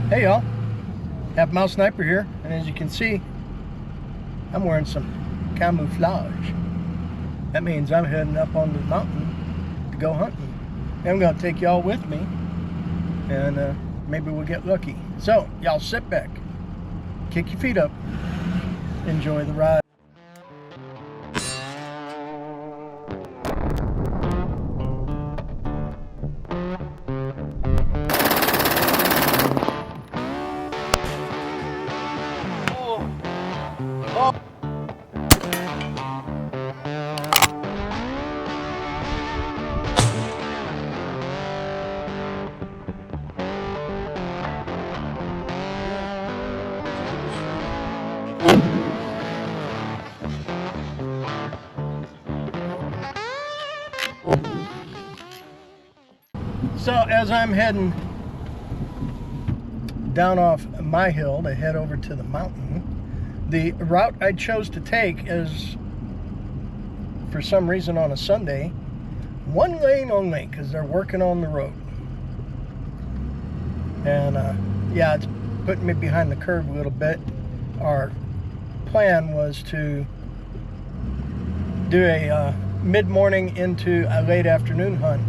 Hey y'all, Halfmilesniper here, and as you can see, I'm wearing some camouflage. That means I'm heading up on the mountain to go hunting. And I'm gonna take y'all with me, and maybe we'll get lucky. So, y'all sit back, kick your feet up, enjoy the ride. So as I'm heading down off my hill to head over to the mountain, the route I chose to take is, for some reason on a Sunday, one lane only because they're working on the road. And yeah, it's putting me behind the curve a little bit. Our plan was to do a mid-morning into a late afternoon hunt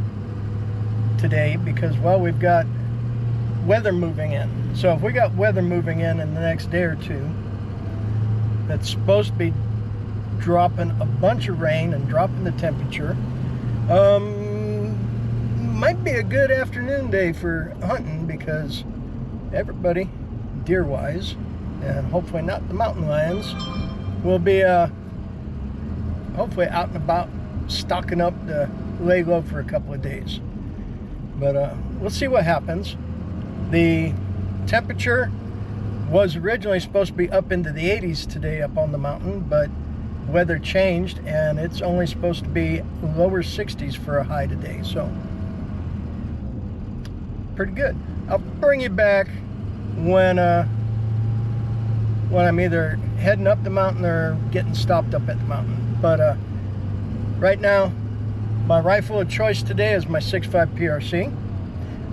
today because, well, we've got weather moving in. So if we got weather moving in the next day or two, that's supposed to be dropping a bunch of rain and dropping the temperature, might be a good afternoon day for hunting because everybody, deer-wise, and hopefully not the mountain lions, will be hopefully out and about stocking up to lay low for a couple of days. But we'll see what happens. The temperature was originally supposed to be up into the 80s today up on the mountain, but weather changed and it's only supposed to be lower 60s for a high today, so pretty good. I'll bring you back when I'm either heading up the mountain or getting stopped up at the mountain. But right now, my rifle of choice today is my 6.5 PRC.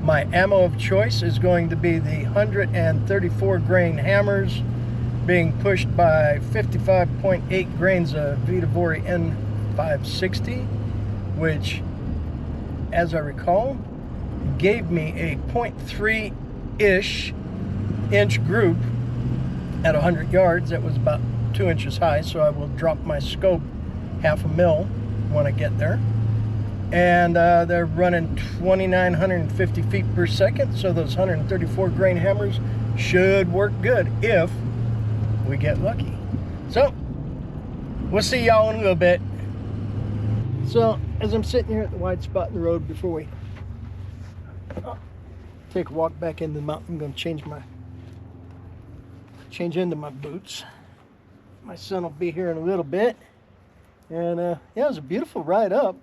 My ammo of choice is going to be the 134 grain hammers being pushed by 55.8 grains of Vitavori N560, which, as I recall, gave me a 0.3-ish inch group at 100 yards. That was about 2 inches high, so I will drop my scope half a mil when I get there. And they're running 2,950 feet per second, so those 134 grain hammers should work good if we get lucky. So we'll see y'all in a little bit. So as I'm sitting here at the wide spot in the road before we take a walk back into the mountain, I'm going to change into my boots. My son will be here in a little bit. And yeah, it was a beautiful ride up,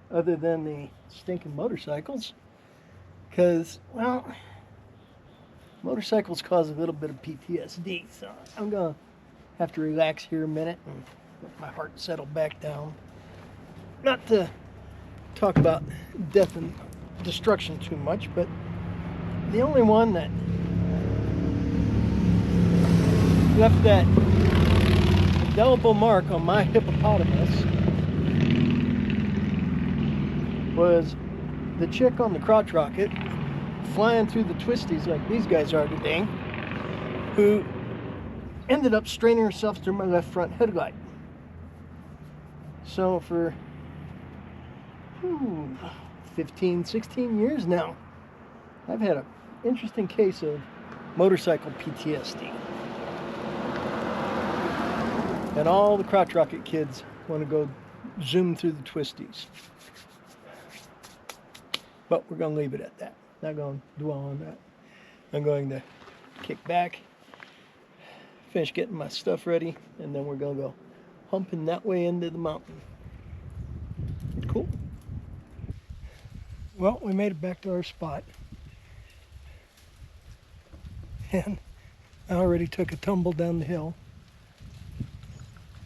other than the stinking motorcycles, because, well, motorcycles cause a little bit of PTSD, so I'm gonna have to relax here a minute and let my heart settle back down. Not to talk about death and destruction too much, but the only one that left that indelible mark on my hippopotamus was the chick on the crotch rocket flying through the twisties like these guys are today, who ended up straining herself through my left front headlight. So for 15, 16 years now, I've had an interesting case of motorcycle PTSD. And all the crotch rocket kids want to go zoom through the twisties. But we're going to leave it at that. Not going to dwell on that. I'm going to kick back, finish getting my stuff ready, and then we're going to go humping that way into the mountain. Cool. Well, we made it back to our spot. And I already took a tumble down the hill,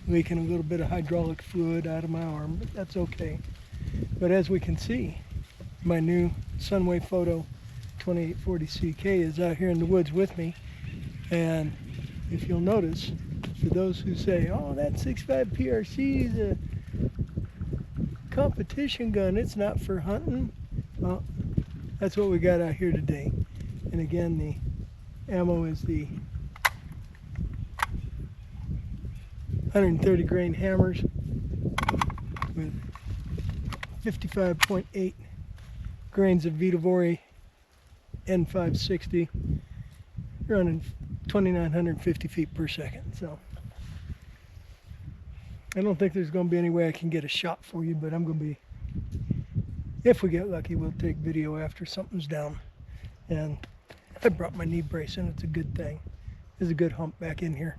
leaking a little bit of hydraulic fluid out of my arm, but that's okay. But as we can see, my new Sunway Photo T2840CK is out here in the woods with me. And if you'll notice, for those who say, oh, that 6.5 PRC is a competition gun, it's not for hunting. Well, that's what we got out here today. And again, the ammo is the 130 grain hammers with 55.8 grains of Vitavori N560, running 2,950 feet per second. So I don't think there's going to be any way I can get a shot for you, but I'm going to be, if we get lucky, we'll take video after something's down. And I brought my knee brace in. It's a good thing. There's a good hump back in here.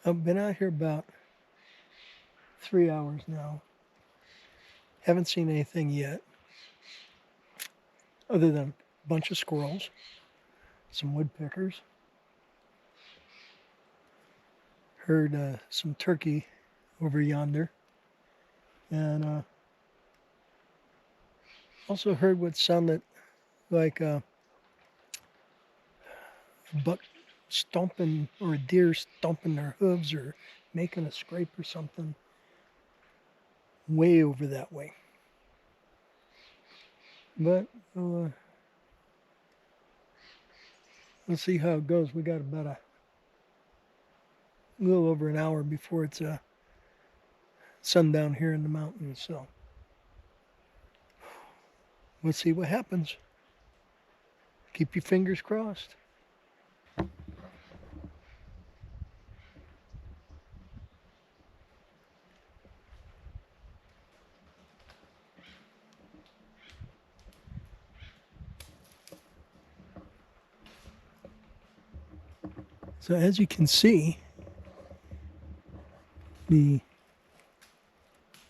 I've been out here about 3 hours now. Haven't seen anything yet, other than a bunch of squirrels, some woodpeckers. Heard some turkey over yonder, and also heard what sounded like a buck stomping, or a deer stomping their hooves or making a scrape or something way over that way. But we'll see how it goes. We got about a little over an hour before it's sundown here in the mountains, so we'll see what happens. Keep your fingers crossed. So as you can see, the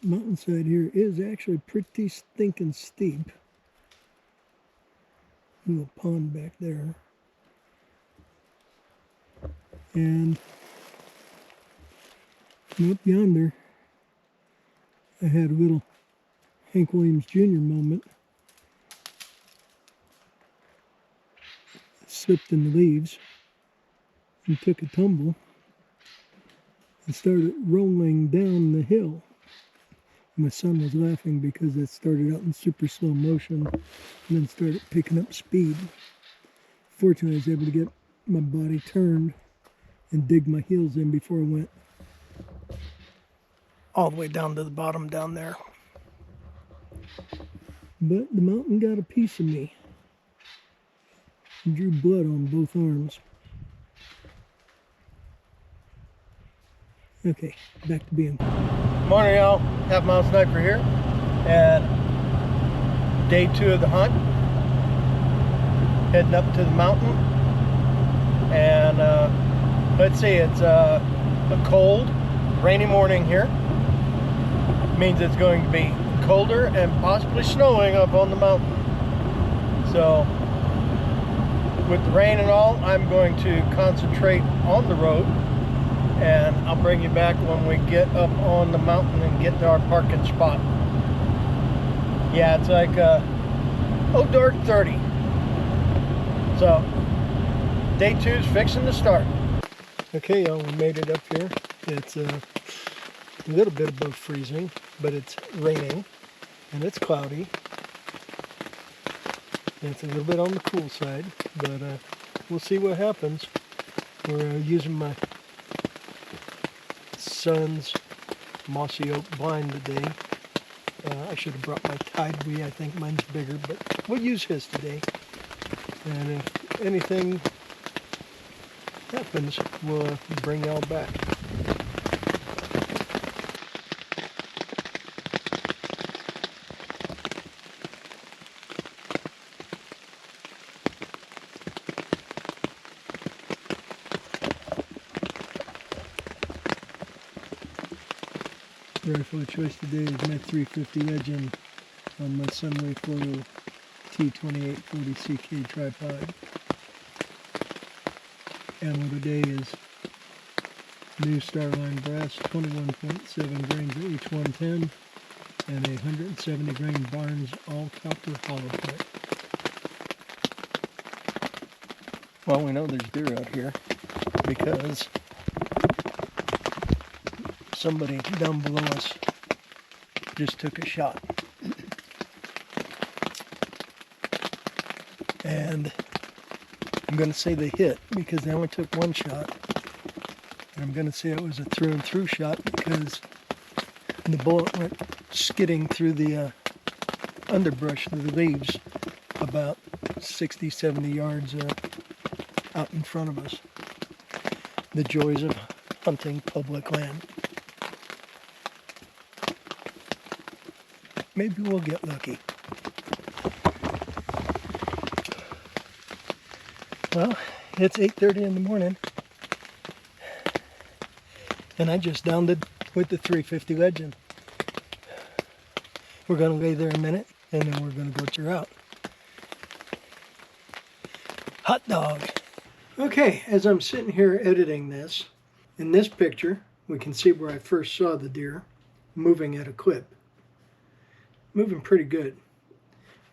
mountainside here is actually pretty stinking steep. A little pond back there. And up yonder, I had a little Hank Williams Jr. moment. Slipped in the leaves and took a tumble and started rolling down the hill. My son was laughing because it started out in super slow motion and then started picking up speed. Fortunately, I was able to get my body turned and dig my heels in before I went all the way down to the bottom down there. But the mountain got a piece of me. Drew blood on both arms. Okay, back to being. Morning, y'all. Halfmilesniper here, and day 2 of the hunt. Heading up to the mountain, and let's see, it's a cold, rainy morning here. Means it's going to be colder and possibly snowing up on the mountain. So, with the rain and all, I'm going to concentrate on the road. And I'll bring you back when we get up on the mountain and get to our parking spot. Yeah, it's like dark 30. So day 2's fixing to start. Okay, y'all, we made it up here. It's a little bit above freezing, but it's raining and it's cloudy. And it's a little bit on the cool side, but we'll see what happens. We're using my son's mossy oak blind today. I should have brought my Tidewee. I think mine's bigger, but we'll use his today. And if anything happens, we'll bring y'all back. Rifle of choice today is my 350 Legend on my Sunway Photo T2840CK tripod. Ammo today is new Starline brass, 21.7 grains of H110 and a 170 grain Barnes all copper hollow point. Well, we know there's deer out here because somebody down below us just took a shot. And I'm going to say they hit because they only took one shot. And I'm going to say it was a through and through shot because the bullet went skidding through the underbrush, through the leaves, about 60, 70 yards out in front of us. The joys of hunting public land. Maybe we'll get lucky. Well, it's 8:30 in the morning, and I just downed it with the 350 Legend. We're going to lay there a minute, and then we're going to go cheer out. Hot dog. Okay, as I'm sitting here editing this, in this picture, we can see where I first saw the deer moving at a clip. Moving pretty good.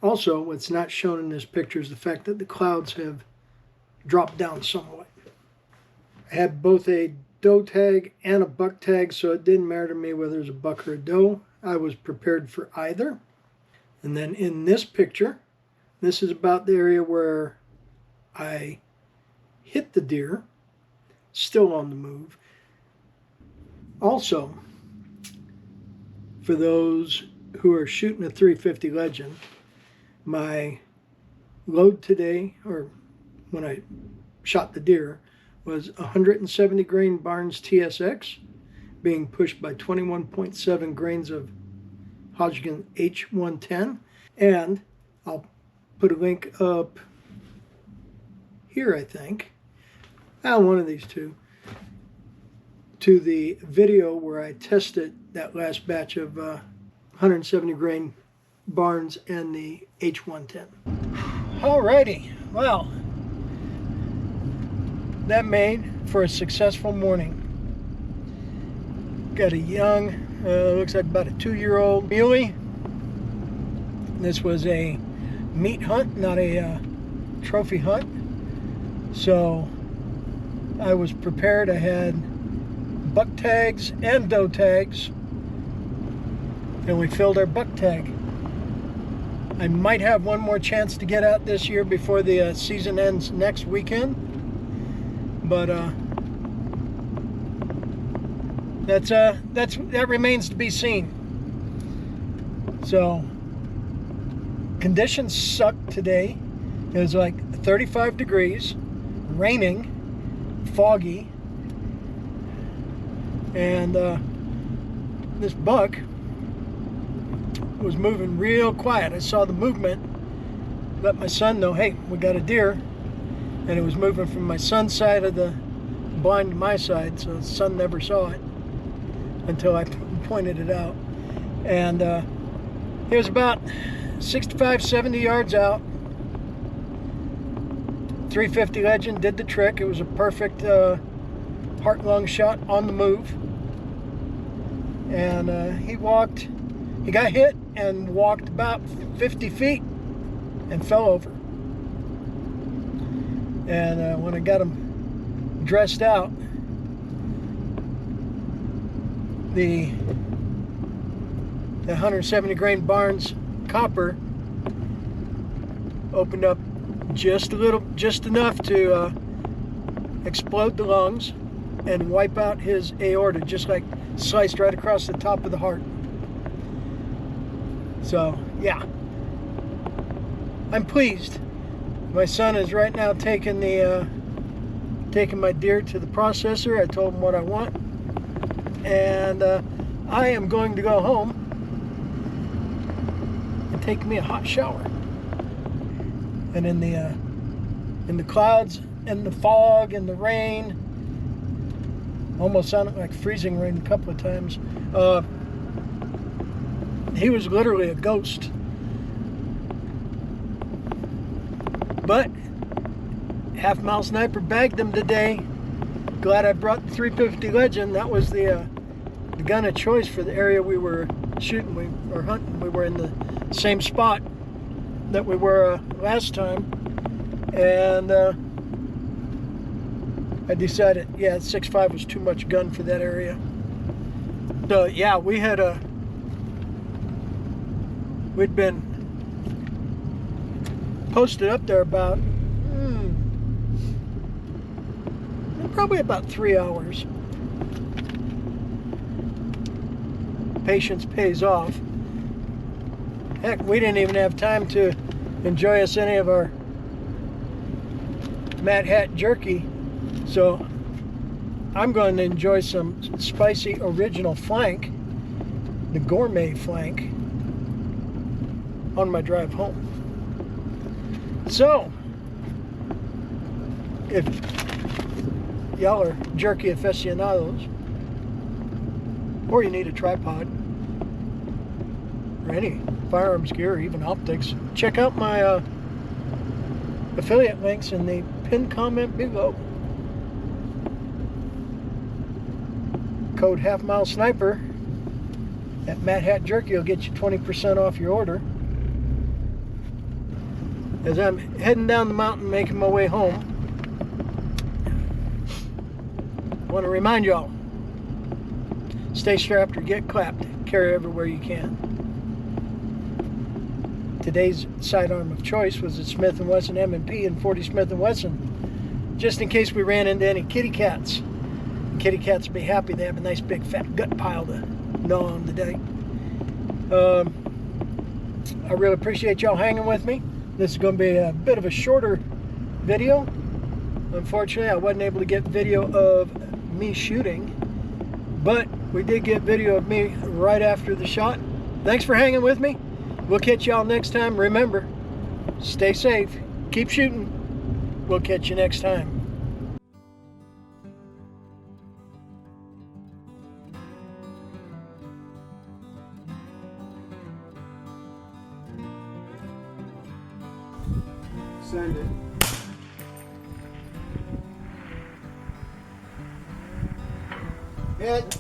Also, what's not shown in this picture is the fact that the clouds have dropped down somewhat. I had both a doe tag and a buck tag, so it didn't matter to me whether it was a buck or a doe. I was prepared for either. And then in this picture, this is about the area where I hit the deer, still on the move. Also, for those who are shooting a 350 Legend, my load today, or when I shot the deer, was 170 grain Barnes TSX being pushed by 21.7 grains of Hodgkin H110. And I'll put a link up here, I think, one of these two, to the video where I tested that last batch of 170 grain Barnes and the H110. Alrighty, well, that made for a successful morning. Got a young, looks like about a 2-year-old muley. This was a meat hunt, not a trophy hunt. So I was prepared. I had buck tags and doe tags, and we filled our buck tag. I might have one more chance to get out this year before the season ends next weekend. But that remains to be seen. So conditions sucked today. It was like 35 degrees, raining, foggy, and this buck was moving real quiet. I saw the movement, let my son know, hey, we got a deer. And it was moving from my son's side of the blind to my side, so the son never saw it until I pointed it out. And it was about 65, 70 yards out. 350 Legend did the trick. It was a perfect heart-lung shot on the move. And he got hit and walked about 50 feet and fell over. And when I got him dressed out, the 170 grain Barnes copper opened up just enough to explode the lungs and wipe out his aorta, just like sliced right across the top of the heart. So yeah, I'm pleased. My son is right now taking my deer to the processor. I told him what I want, and I am going to go home and take me a hot shower. And in the clouds and the fog and the rain, almost sounded like freezing rain a couple of times. He was literally a ghost. But Halfmilesniper bagged him today. Glad I brought the 350 Legend. That was the gun of choice for the area we were shooting or hunting. We were in the same spot that we were last time, and I decided, yeah, 6.5 was too much gun for that area. So yeah, we'd been posted up there about probably about 3 hours. Patience pays off. Heck, we didn't even have time to enjoy us any of our Mad Hat jerky, so I'm going to enjoy some spicy original flank, the gourmet flank, on my drive home. So, if y'all are jerky aficionados, or you need a tripod, or any firearms gear, or even optics, check out my affiliate links in the pinned comment below. Code Halfmilesniper at Mad Hat Jerky will get you 20% off your order. As I'm heading down the mountain making my way home, I want to remind y'all, stay strapped or get clapped. Carry everywhere you can. Today's sidearm of choice was a Smith & Wesson M&P and 40 Smith & Wesson, just in case we ran into any kitty cats. The kitty cats will be happy they have a nice big fat gut pile to gnaw on today. I really appreciate y'all hanging with me. This is going to be a bit of a shorter video. Unfortunately, I wasn't able to get video of me shooting, but we did get video of me right after the shot. Thanks for hanging with me. We'll catch y'all next time. Remember, stay safe, keep shooting. We'll catch you next time. Send it. Hit.